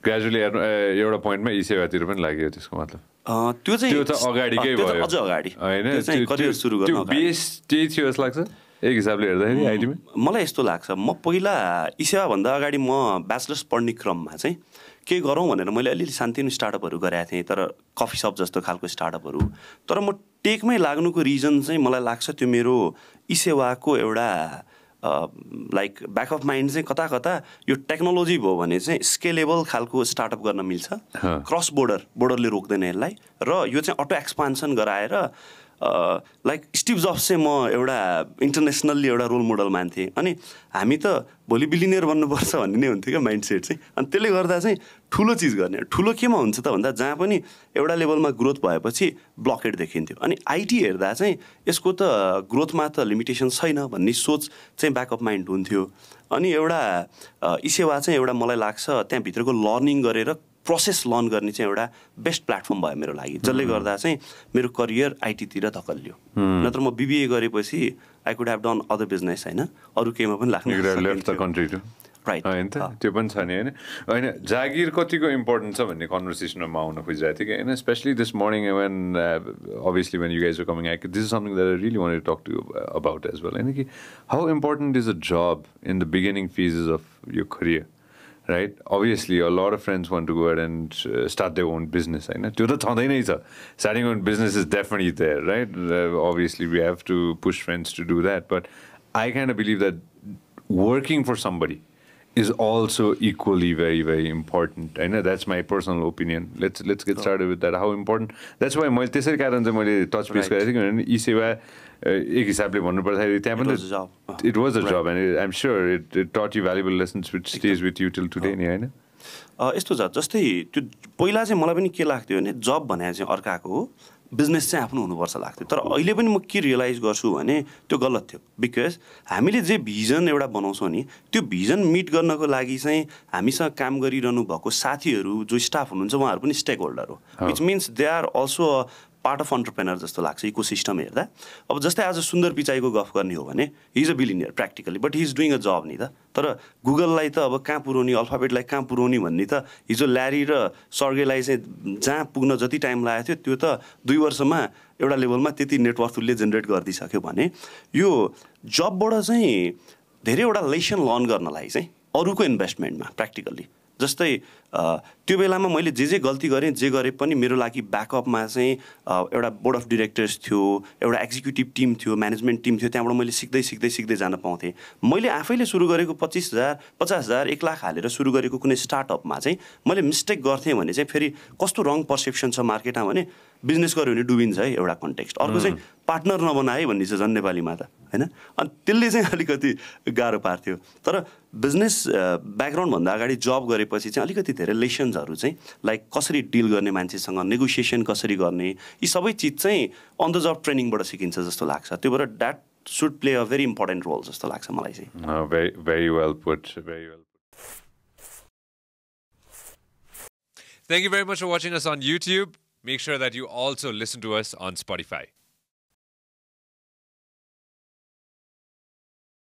Gradually एउटा पोइन्टमा ई सेवातिर पनि लाग्यो त्यसको मतलब त्यो त अगाडिकै भयो अझ अगाडि हैन करियर सुरु गर्न त्यो बेस त्यही थियो जस्तो लाग्छ एक हिसाबले हेर्दाखेरि आइटीमा मलाई यस्तो लाग्छ म पहिला ई सेवा भन्दा अगाडि म ब्याचलर्स पढ्ने क्रममा चाहिँ के गरौँ भनेर मैले अलिअलि सानोतिनो स्टार्टअपहरू गरेको थिएँ तर कफी सप जस्तो खालको स्टार्टअपहरू तर म टेकमै लाग्नुको रिजन चाहिँ मलाई लाग्छ त्यो मेरो ई सेवाको एउटा लाइक ब्याक अफ माइन्ड चाहिँ कता कता यो टेक्नोलोजी भयो भने चाहिँ स्केलेबल खालको स्टार्टअप गर्न मिल्छ क्रस बोर्डरले रोक्दैन यसलाई र यो चाहिँ अटो एक्सपान्सन गराएर लाइक स्टिभ जब्स चाहिँ म एउटा इन्टरनेसनल्ली एउटा रोल मोडल मान्थेँ अनि हामी त भोलि बिलिनियर बन्नुपर्छ भन्ने नै हुन्थ्यो क्या माइन्ड सेट चाहिँ अनि त्यसले गर्दा चाहिँ ठुलो चिज गर्ने ठुलो केमा हुन्छ त भन्दा जहाँ पनि एउटा लेभलमा ग्रोथ भएपछि ब्लकेट देखिन्थ्यो अनि आइटी हेर्दा चाहिँ यसको त ग्रोथमा त लिमिटेसन छैन भन्ने सोच चाहिँ ब्याकअप माइन्ड हुन्थ्यो अनि एउटा ई सेवा चाहिँ एउटा मलाई लाग्छ त्यहाँभित्रको लर्निङ गरेर प्रोसेस लर्न गर्ने चाहिँ एउटा बेस्ट प्लेटफर्म भयो मेरो लागि जसले गर्दा चाहिँ मेरो करियर आइटीतिर धकल्यो नत्र म बिबिए गरेपछि I could have done other business हैन अरू केहीमा पनि लाग्नु राइट हैन त त्यो पनि छ नि हैन हैन जागिर कतिको इम्पोर्टेन्ट छ भन्ने कन्भर्सेसनमा म आउन खोजिरहेको थिएँ कि हैन specially this morning when obviously when you guys were coming this is something that I really wanted to talk to you about as well हैन कि how important is a job in the beginning phases of your career right obviously a lot of friends want to go ahead and start their own business हैन त्यो त छँदै नै छ starting your own business is definitely there right obviously we have to push friends to do that but I kind of believe that working for somebody is also equally very very important I know that's my personal opinion let's get started with that how important that's why मैले त्यसै कारण चाहिँ मैले touch base गरेको थिएँ किनभने ई सेवा एक हिसाबले भन्नुपर्दाखेरि त्यहाँ पनि it was a job and I'm sure it taught you valuable lessons which stays with you till today नि हैन यस्तो छ जस्तै त्यो पहिला चाहिँ मलाई पनि के लाग्थ्यो भने जब भने चाहिँ अर्काको हो बिजनेस चाहिँ आफ्नो हुनुपर्छ लाग्थ्यो तर अहिले पनि म के रियलाइज गर्छु भने त्यो गलत थियो बिकज हामीले जे भिजन एउटा बनाउँछौँ नि त्यो भिजन मिट गर्नको लागि चाहिँ हामीसँग काम गरिरहनु भएको साथीहरू जो स्टाफ हुनुहुन्छ उहाँहरू पनि स्टेक होल्डर हो which means they are also part of entrepreneur जस्तो लाग्छ इकोसिस्टम हेर्दा अब जस्तै आज सुन्दर पिचाईको गफ गर्ने हो भने he is a billionaire practically but he is doing a job नि त तर गुगललाई त अब कहाँ पुऱ्याउने अल्फाबेटलाई कहाँ पुऱ्याउने भन्ने त हिजो ल्यारी र सर्गेलाई चाहिँ जहाँ पुग्न जति टाइम लागेको थियो त्यो त 2 वर्षमा एउटा लेभलमा त्यति नेटवर्क उसले जेनेरेट गरिदिइसक्यो भने यो जबबाट चाहिँ धेरैवटा लेसन लर्न गर्नलाई चाहिँ अरूको इन्भेस्टमेन्टमा प्र्याक्टिकल्ली जस्तै त्यो बेलामा मैले जे गल्ती गरेँ जे गरे पनि मेरो लागि ब्याकअपमा चाहिँ एउटा बोर्ड अफ डिरेक्टर्स थियो एउटा एक्जिक्युटिभ टिम थियो म्यानेजमेन्ट टिम थियो त्यहाँबाट मैले सिक्दै जान पाउँथेँ मैले आफैले सुरु गरेको 25,000 50,000 1 लाख हालेर सुरु गरेको कुनै स्टार्टअपमा चाहिँ मैले मिस्टेक गर्थेँ भने चाहिँ फेरि कस्तो रङ पर्सेप्सन छ मार्केटमा भने बिजनेस गर्यो भने डुबिन्छ है एउटा कन्टेक्स्ट अर्को चाहिँ पार्टनर नबनाए भन्ने छ झन् नेपालीमा त हैन अनि त्यसले चाहिँ अलिकति गाह्रो पार्थ्यो तर बिजनेस ब्याकग्राउन्डभन्दा अगाडि जब गरेपछि चाहिँ अलिकति धेरै लेसन्सहरू चाहिँ लाइक कसरी डिल गर्ने मान्छेसँग नेगोसिएसन कसरी गर्ने यी सबै चिज चाहिँ अन द जब ट्रेनिङबाट सिकिन्छ जस्तो लाग्छ त्यो भएर that should play a very important role जस्तो लाग्छ मलाई चाहिँ very well put very well Thank you very much for watching us on YouTube. Make sure that you also listen to us on Spotify.